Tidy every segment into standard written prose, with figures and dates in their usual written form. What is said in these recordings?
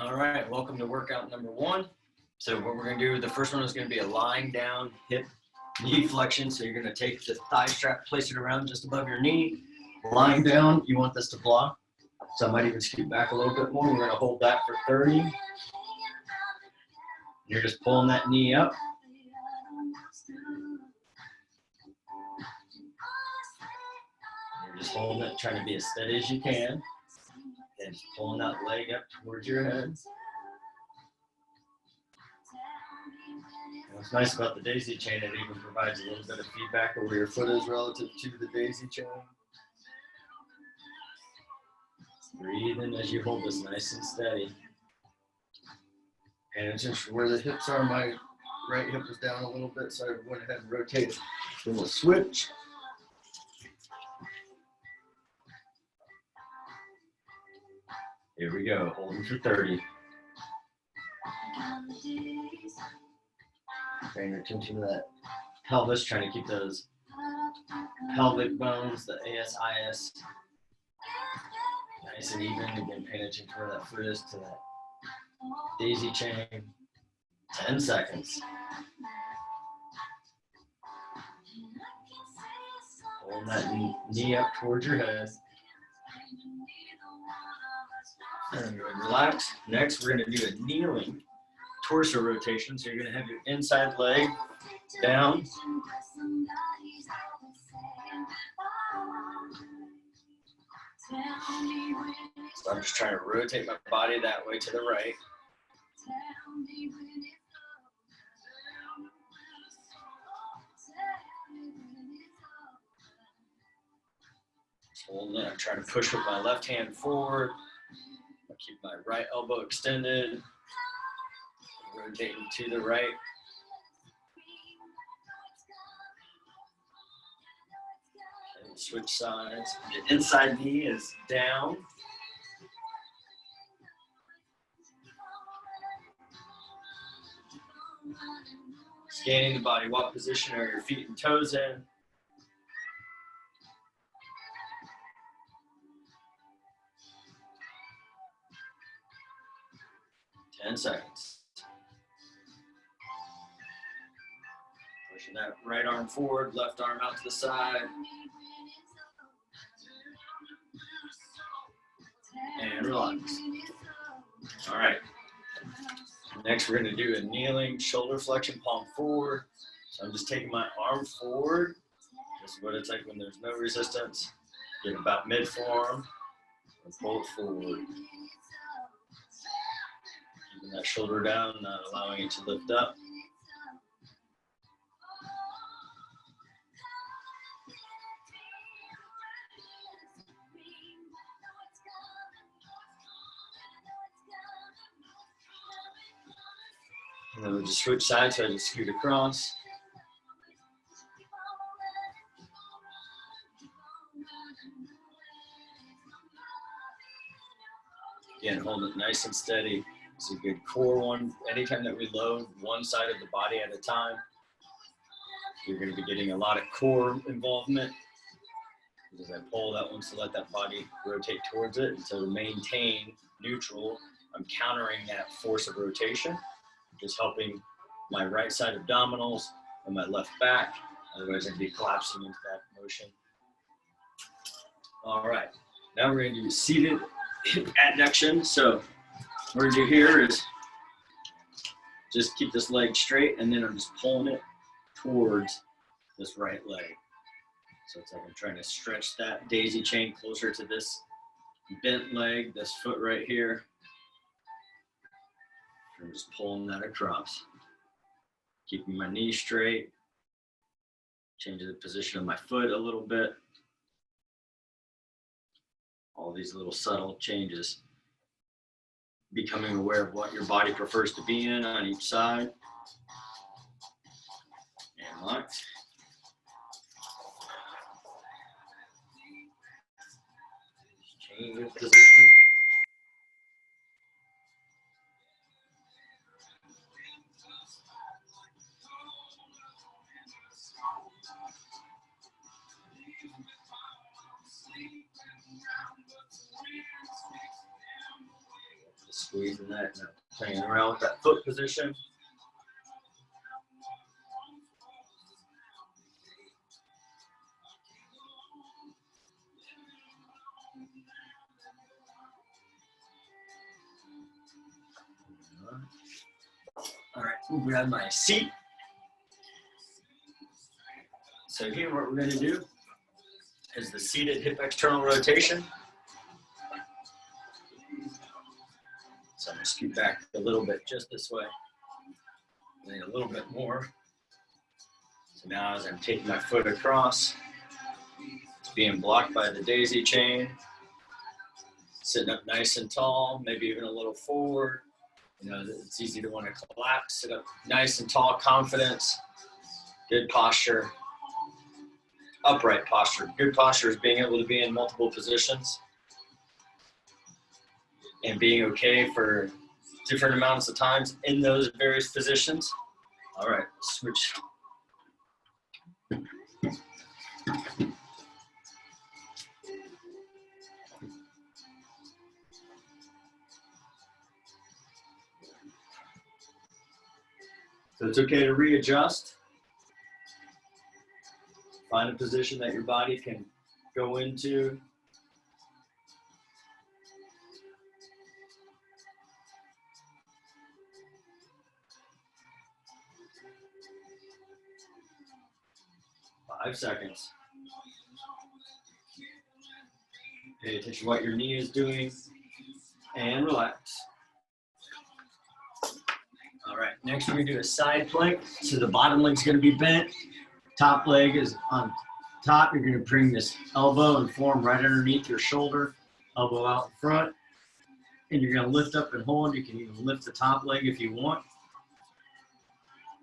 All right, welcome to workout number 1. So what we're going to do, the first one is going to be a lying down hip knee flexion. So you're going to take the thigh strap, place it around just above your knee. Lying down, you want this to block. So I might even scoot back a little bit more. We're going to hold that for 30. You're just pulling that knee up. You're just holding it, trying to be as steady as you can. And just pulling that leg up towards your head. And what's nice about the daisy chain, it even provides a little bit of feedback of where your foot is relative to the daisy chain. Breathe in as you hold this nice and steady. And it's just where the hips are. My right hip was down a little bit, so I went ahead and rotated. Then we'll switch. Here we go, holding for 30. Paying attention to that pelvis, trying to keep those pelvic bones, the ASIS, nice and even. Again, paying attention to where that foot is, to that daisy chain. 10 seconds. Holding that knee up towards your head. And relax. Next, we're going to do a kneeling torso rotation. So you're going to have your inside leg down. So I'm just trying to rotate my body that way to the right. Just holding it. I'm trying to push with my left hand forward. Keep my right elbow extended. Rotating to the right. And switch sides. The inside knee is down. Scanning the body. What position are your feet and toes in? Ten seconds. Pushing that right arm forward, left arm out to the side. And relax. All right. Next, we're going to do a kneeling shoulder flexion, palm forward. So I'm just taking my arm forward. This is what it's like when there's no resistance. Get about mid-forearm and pull it forward. Keeping that shoulder down, not allowing it to lift up. And then we'll just switch sides, so I just scoot across. Again, hold it nice and steady. It's a good core one. Anytime that we load one side of the body at a time, you're going to be getting a lot of core involvement. As I pull, that wants to let that body rotate towards it. And so to maintain neutral, I'm countering that force of rotation, just helping my right side abdominals and my left back. Otherwise, I'd be collapsing into that motion. All right, now we're going to do seated hip adduction. So what we're going to do here is just keep this leg straight, and then I'm just pulling it towards this right leg. So it's like I'm trying to stretch that daisy chain closer to this bent leg, this foot right here. I'm just pulling that across. Keeping my knee straight. Changing the position of my foot a little bit. All these little subtle changes. Becoming aware of what your body prefers to be in on each side. And locked. Change your position. Squeezing that, playing around with that foot position. All right, we'll grab my seat. So here what we're going to do is the seated hip external rotation. So I'm going to scoot back a little bit just this way. Then a little bit more. So now as I'm taking my foot across, it's being blocked by the daisy chain. Sitting up nice and tall, maybe even a little forward. You know, it's easy to want to collapse. Sit up nice and tall, confidence, good posture, upright posture. Good posture is being able to be in multiple positions and being okay for different amounts of times in those various positions. All right, switch. So it's okay to readjust. Find a position that your body can go into. Five seconds. Pay attention to what your knee is doing and relax. All right, next we're gonna do a side plank. So the bottom leg's gonna be bent. Top leg is on top. You're gonna bring this elbow and form right underneath your shoulder, elbow out in front. And you're gonna lift up and hold. You can even lift the top leg if you want.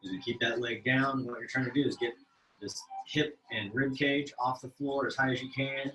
And keep that leg down. What you're trying to do is get this hip and rib cage off the floor as high as you can.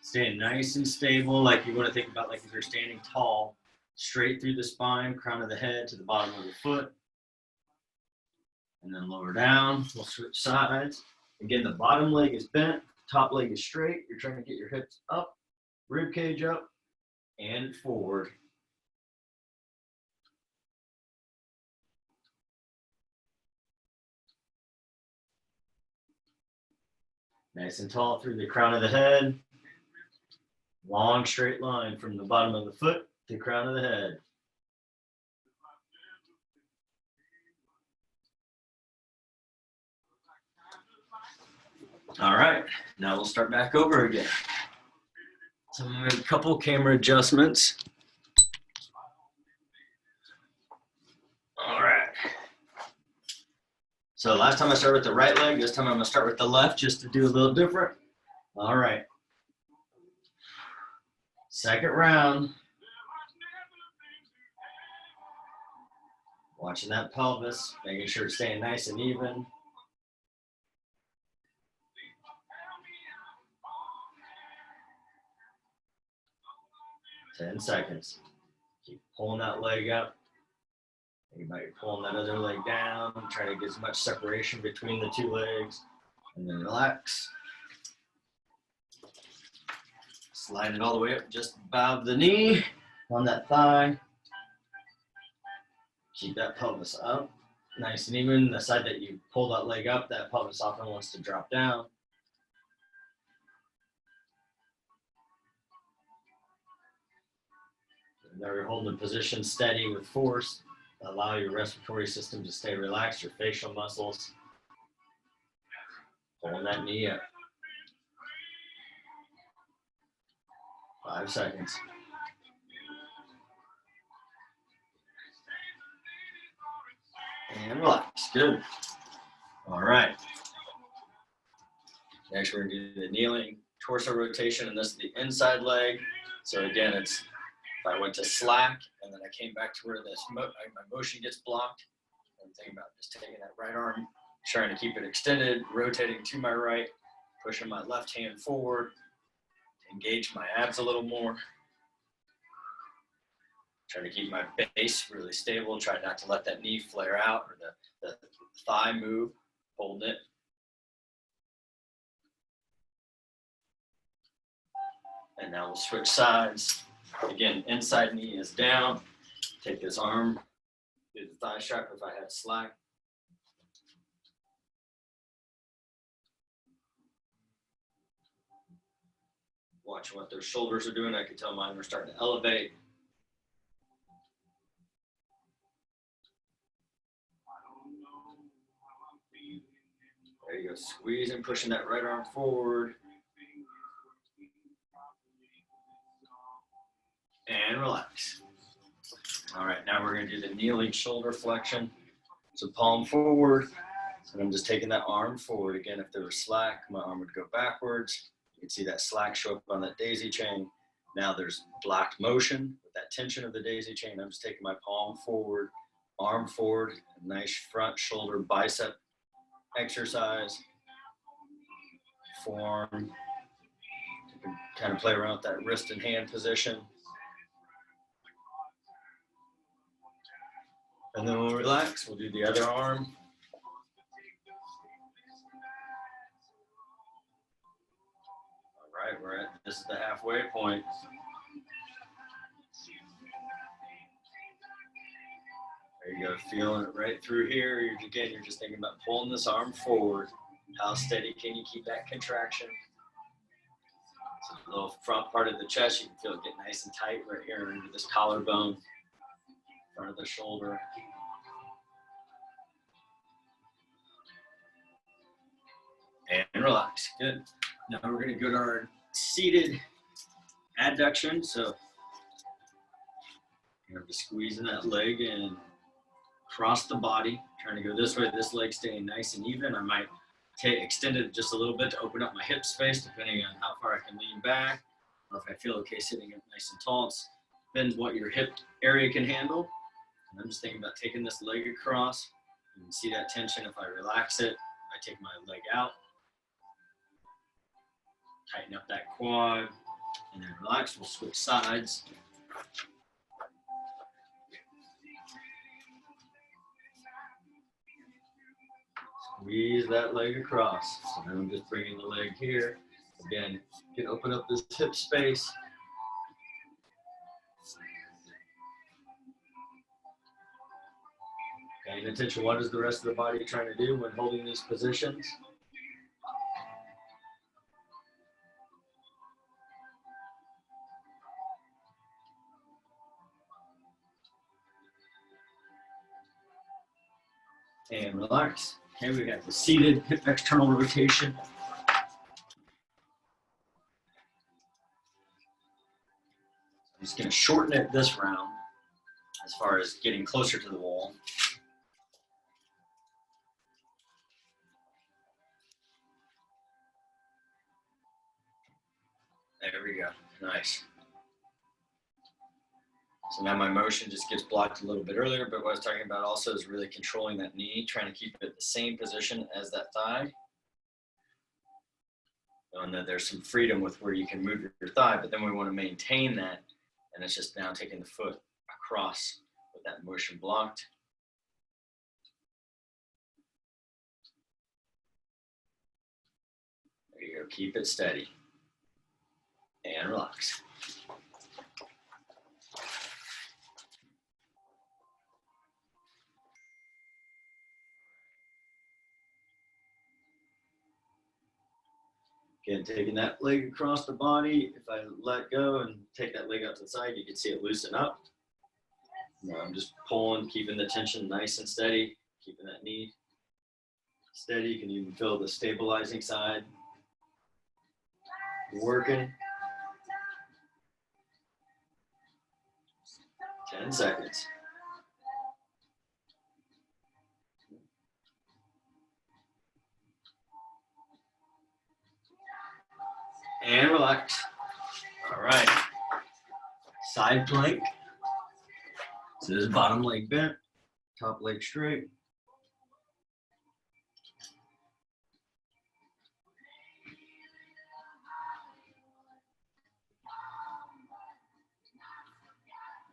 Staying nice and stable, like you want to think about like if you're standing tall, straight through the spine, crown of the head to the bottom of the foot. And then lower down, we'll switch sides. Again, the bottom leg is bent, top leg is straight. You're trying to get your hips up, rib cage up, and forward. Nice and tall through the crown of the head. Long straight line from the bottom of the foot to the crown of the head. All right, now we'll start back over again. So I'm gonna make a couple camera adjustments. All right. So last time I started with the right leg, this time I'm gonna start with the left just to do a little different. All right. Second round. Watching that pelvis, making sure it's staying nice and even. Ten seconds. Keep pulling that leg up. You might be pulling that other leg down, trying to get as much separation between the two legs, and then relax. Slide it all the way up, just above the knee, on that thigh. Keep that pelvis up, nice and even. The side that you pull that leg up, that pelvis often wants to drop down. Now you're holding position steady with force. Allow your respiratory system to stay relaxed, your facial muscles. Pulling that knee up. 5 seconds. And relax. Good. All right. Next, we're going to do the kneeling torso rotation, and this is the inside leg. So again, it's if I went to slack and then I came back to where my motion gets blocked, I'm thinking about just taking that right arm, trying to keep it extended, rotating to my right, pushing my left hand forward, engage my abs a little more. Trying to keep my base really stable, try not to let that knee flare out or the thigh move, holding it. And now we'll switch sides. Again, inside knee is down. Take this arm, do the thigh strap if I had slack. Watch what their shoulders are doing. I can tell mine were starting to elevate. There you go, squeezing, pushing that right arm forward. And relax. All right, now we're gonna do the kneeling shoulder flexion. So palm forward, and I'm just taking that arm forward. Again, if there was slack, my arm would go backwards. You can see that slack show up on that daisy chain. Now there's blocked motion with that tension of the daisy chain. I'm just taking my palm forward, arm forward, a nice front shoulder bicep exercise. Form. You can kind of play around with that wrist and hand position. And then we'll relax. We'll do the other arm. All right, this is the halfway point. There you go, feeling it right through here. Again, you're just thinking about pulling this arm forward. How steady can you keep that contraction? So the little front part of the chest, you can feel it get nice and tight right here under this collarbone, front of the shoulder. And relax, good. Now we're gonna go to our seated adduction. So you're just squeezing that leg and across the body, trying to go this way, this leg staying nice and even. I might extend it just a little bit to open up my hip space, depending on how far I can lean back, or if I feel okay sitting up nice and tall. It depends what your hip area can handle. And I'm just thinking about taking this leg across. You can see that tension if I relax it. I take my leg out, tighten up that quad, and then relax. We'll switch sides. Squeeze that leg across. So now I'm just bringing the leg here. Again, you can open up this hip space. Paying attention, what is the rest of the body trying to do when holding these positions? And relax. Okay, we got the seated hip external rotation. I'm just going to shorten it this round as far as getting closer to the wall. There we go. Nice. So now my motion just gets blocked a little bit earlier, but what I was talking about also is really controlling that knee, trying to keep it the same position as that thigh. And then there's some freedom with where you can move your thigh, but then we want to maintain that. And it's just now taking the foot across with that motion blocked. There you go, keep it steady. And relax. Again, taking that leg across the body. If I let go and take that leg out to the side, you can see it loosen up. Now I'm just pulling, keeping the tension nice and steady, keeping that knee steady. You can even feel the stabilizing side working. 10 seconds. And relax. All right. Side plank. So this is bottom leg bent, top leg straight.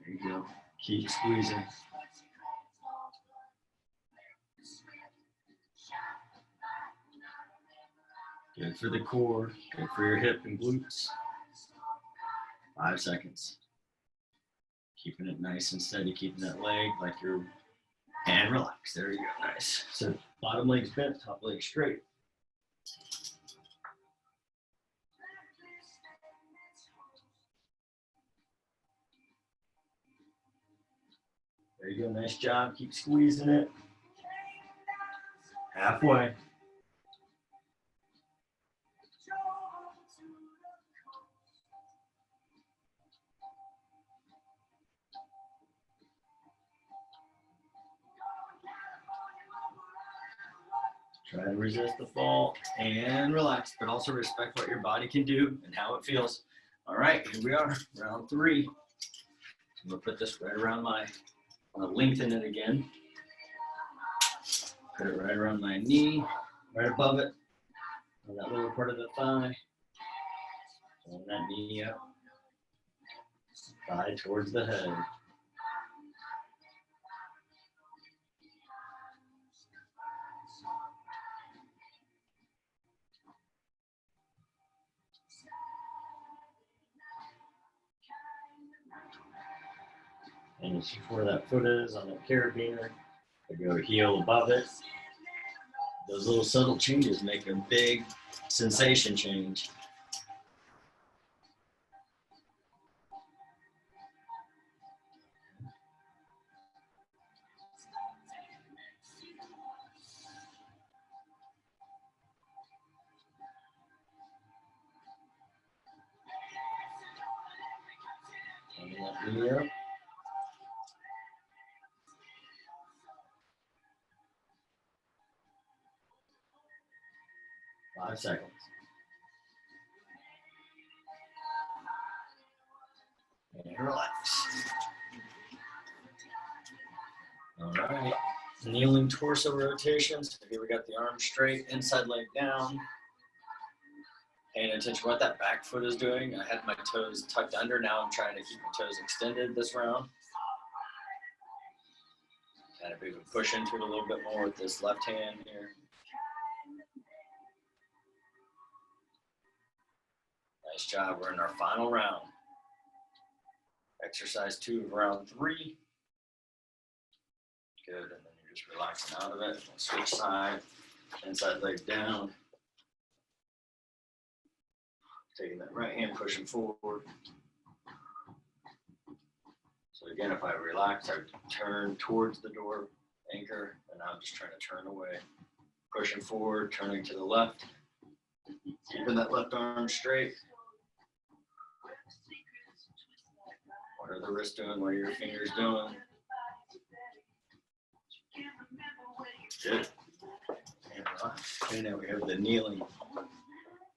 There you go. Keep squeezing. Good for the core, good for your hip and glutes. 5 seconds. Keeping it nice and steady, keeping that leg like you're, and relax. There you go, nice. So bottom leg's bent, top leg straight. There you go, nice job. Keep squeezing it. Halfway. Try to resist the fall and relax, but also respect what your body can do and how it feels. All right, here we are, round 3. I'm gonna put this right around I'm gonna lengthen it again. Put it right around my knee, right above it, on that lower part of the thigh. Pull that knee up, thigh towards the head. And it's where that foot is on that carabiner. I go heel above it. Those little subtle changes make a big sensation change. Turn that knee up. Five seconds. And relax. All right. Kneeling torso rotations. Here we got the arm straight, inside leg down. Paying attention to what that back foot is doing. I had my toes tucked under. Now I'm trying to keep my toes extended this round. Kind of even push into it a little bit more with this left hand here. Nice job. We're in our final round. Exercise 2 of round 3. Good. And then you're just relaxing out of it. Switch side. Inside leg down. Taking that right hand, pushing forward. So again, if I relax, I would turn towards the door, anchor, and I'm just trying to turn away. Pushing forward, turning to the left. Keeping that left arm straight. What are the wrists doing? What are your fingers doing? Good. And relax. Okay, now we have the kneeling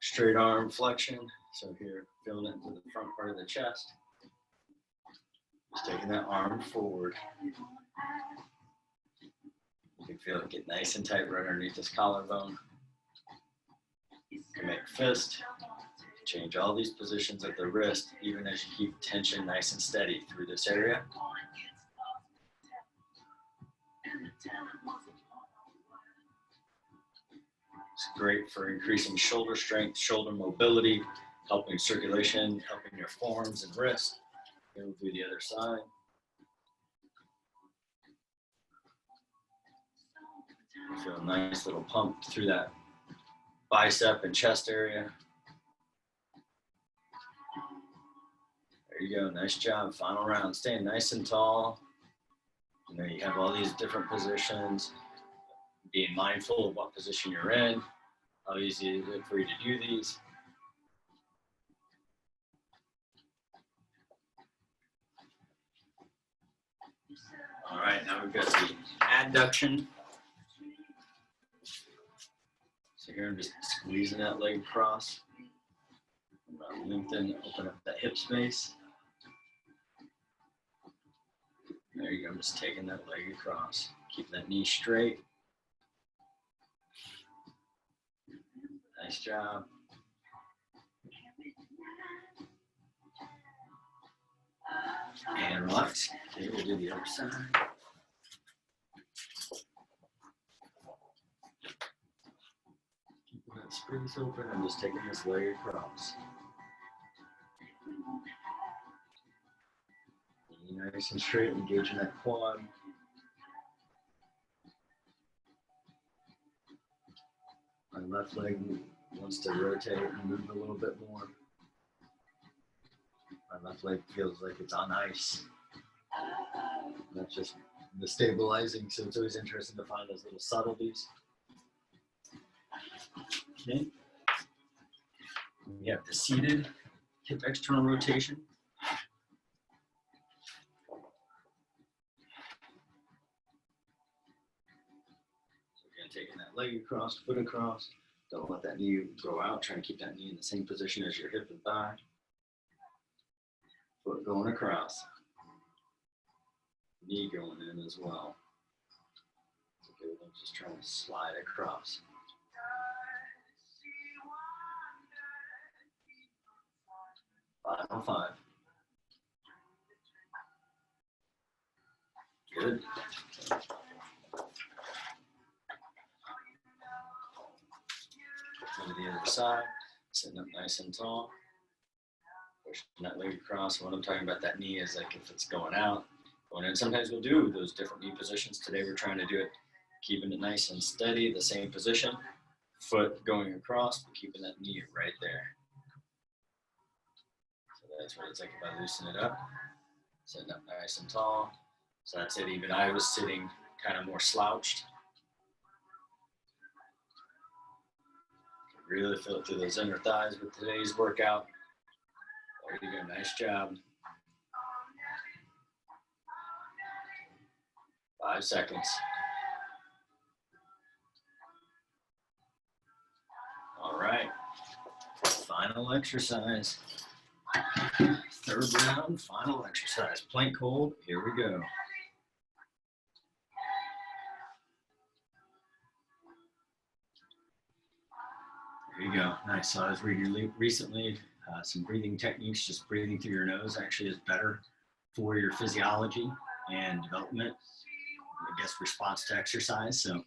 straight arm flexion. So here, feeling it into the front part of the chest. Just taking that arm forward. You can feel it get nice and tight right underneath this collarbone. You can make fist. Change all these positions of the wrist, even as you keep tension nice and steady through this area. It's great for increasing shoulder strength, shoulder mobility, helping circulation, helping your forearms and wrists. Then we'll do the other side. You feel a nice little pump through that bicep and chest area. There you go, nice job. Final round, staying nice and tall. You know, you have all these different positions. Being mindful of what position you're in. How easy is it for you to do these? All right, now we've got the adduction. So here I'm just squeezing that leg across. Lengthen, open up that hip space. There you go, I'm just taking that leg across. Keep that knee straight. Nice job. And relax. Okay, we'll do the other side. Keeping that space open. I'm just taking this leg across. nice and straight, engaging that quad. My left leg wants to rotate and move a little bit more. My left leg feels like it's on ice. That's just the stabilizing, so it's always interesting to find those little subtleties. Okay. We have the seated hip external rotation. So again, taking that leg across, foot across. Don't let that knee go out. Trying to keep that knee in the same position as your hip and thigh. Foot going across. Knee going in as well. It's okay, I'm just trying to slide across. Final 5. Good. Go to the other side, sitting up nice and tall. Pushing that leg across. When I'm talking about that knee is like if it's going out, going in. Sometimes we'll do those different knee positions. Today we're trying to do it, keeping it nice and steady, the same position. Foot going across, but keeping that knee right there. So that's what it's like if I loosen it up. Sitting up nice and tall. So that's it. Even I was sitting kind of more slouched. Really feel it through those inner thighs with today's workout. There you go, nice job. 5 seconds. All right, final exercise. 3rd round, final exercise. Plank hold, here we go. There you go, nice. So I was reading recently some breathing techniques. Just breathing through your nose actually is better for your physiology and development, I guess, response to exercise. So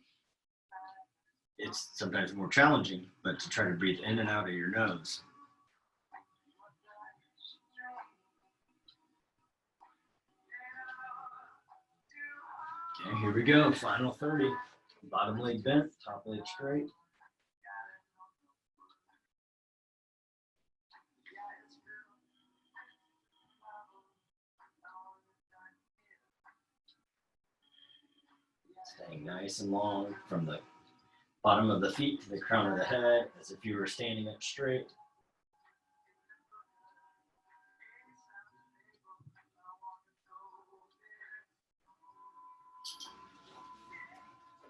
it's sometimes more challenging, but to try to breathe in and out of your nose. Okay, here we go, final 30. Bottom leg bent, top leg straight. Staying nice and long from the bottom of the feet to the crown of the head, as if you were standing up straight.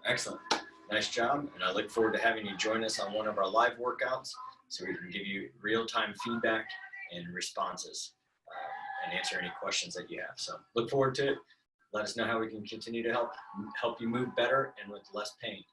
Excellent. Nice job. And I look forward to having you join us on one of our live workouts so we can give you real-time feedback and responses and answer any questions that you have. So look forward to it. Let us know how we can continue to help you move better and with less pain.